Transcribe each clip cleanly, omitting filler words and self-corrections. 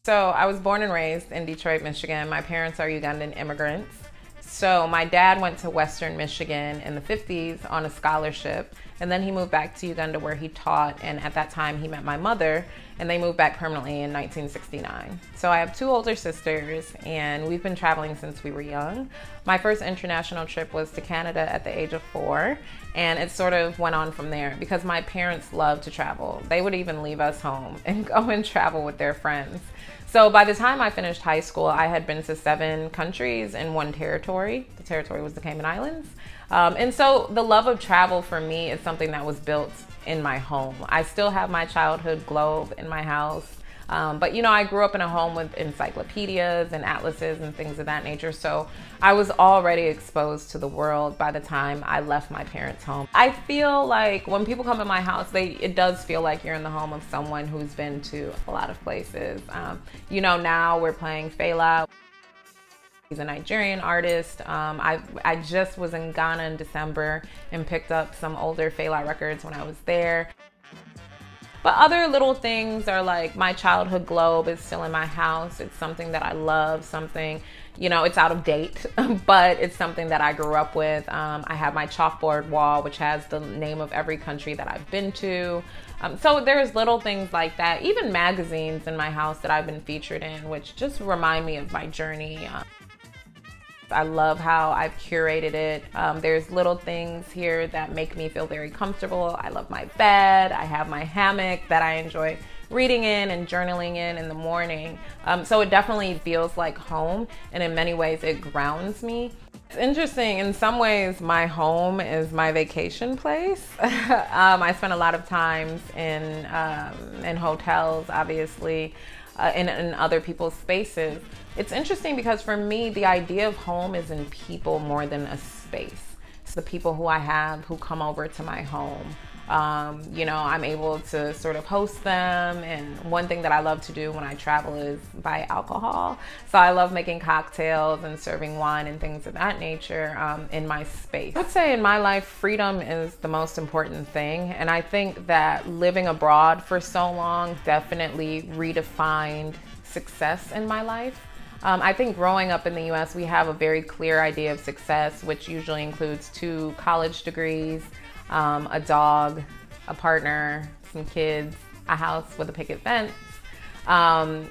So I was born and raised in Detroit, Michigan. My parents are Ugandan immigrants. So my dad went to Western Michigan in the 50s on a scholarship, and then he moved back to Uganda where he taught, and at that time he met my mother, and they moved back permanently in 1969. So I have two older sisters, and we've been traveling since we were young. My first international trip was to Canada at the age of 4, and it sort of went on from there because my parents love to travel. They would even leave us home and go and travel with their friends. So by the time I finished high school, I had been to 7 countries and 1 territory. The territory was the Cayman Islands. And so the love of travel for me is something that was built in my home. I still have my childhood globe in my house. But you know, I grew up in a home with encyclopedias and atlases and things of that nature. So I was already exposed to the world by the time I left my parents' home. I feel like when people come to my house, it does feel like you're in the home of someone who's been to a lot of places. You know, now we're playing Fela. He's a Nigerian artist. I just was in Ghana in December and picked up some older Fela records when I was there. But other little things are like my childhood globe is still in my house. It's something that I love, something, you know, it's out of date, but it's something that I grew up with. I have my chalkboard wall, which has the name of every country that I've been to. So there's little things like that, even magazines in my house that I've been featured in, which just remind me of my journey. I love how I've curated it. There's little things here that make me feel very comfortable. I love my bed. I have my hammock that I enjoy reading in and journaling in the morning. So it definitely feels like home, and in many ways it grounds me. It's interesting, in some ways my home is my vacation place. I spend a lot of times in hotels, obviously, in other people's spaces. It's interesting because for me, the idea of home is in people more than a space. It's the people who I have who come over to my home. You know, I'm able to sort of host them, and one thing that I love to do when I travel is buy alcohol. So I love making cocktails and serving wine and things of that nature in my space. I'd say in my life, freedom is the most important thing, and I think that living abroad for so long definitely redefined success in my life. I think growing up in the US, we have a very clear idea of success, which usually includes 2 college degrees, a dog, a partner, some kids, a house with a picket fence,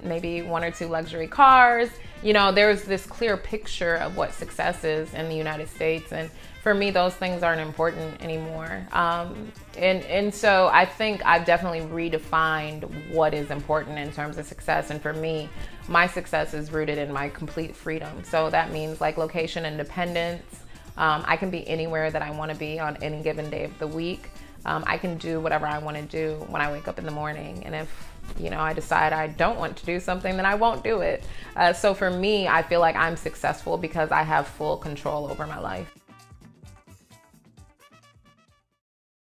maybe 1 or 2 luxury cars. You know, there's this clear picture of what success is in the United States. And for me, those things aren't important anymore. And so I think I've definitely redefined what is important in terms of success. And for me, my success is rooted in my complete freedom. So that means like location independence. I can be anywhere that I want to be on any given day of the week. I can do whatever I want to do when I wake up in the morning. And if, you know, I decide I don't want to do something, then I won't do it. So for me, I feel like I'm successful because I have full control over my life.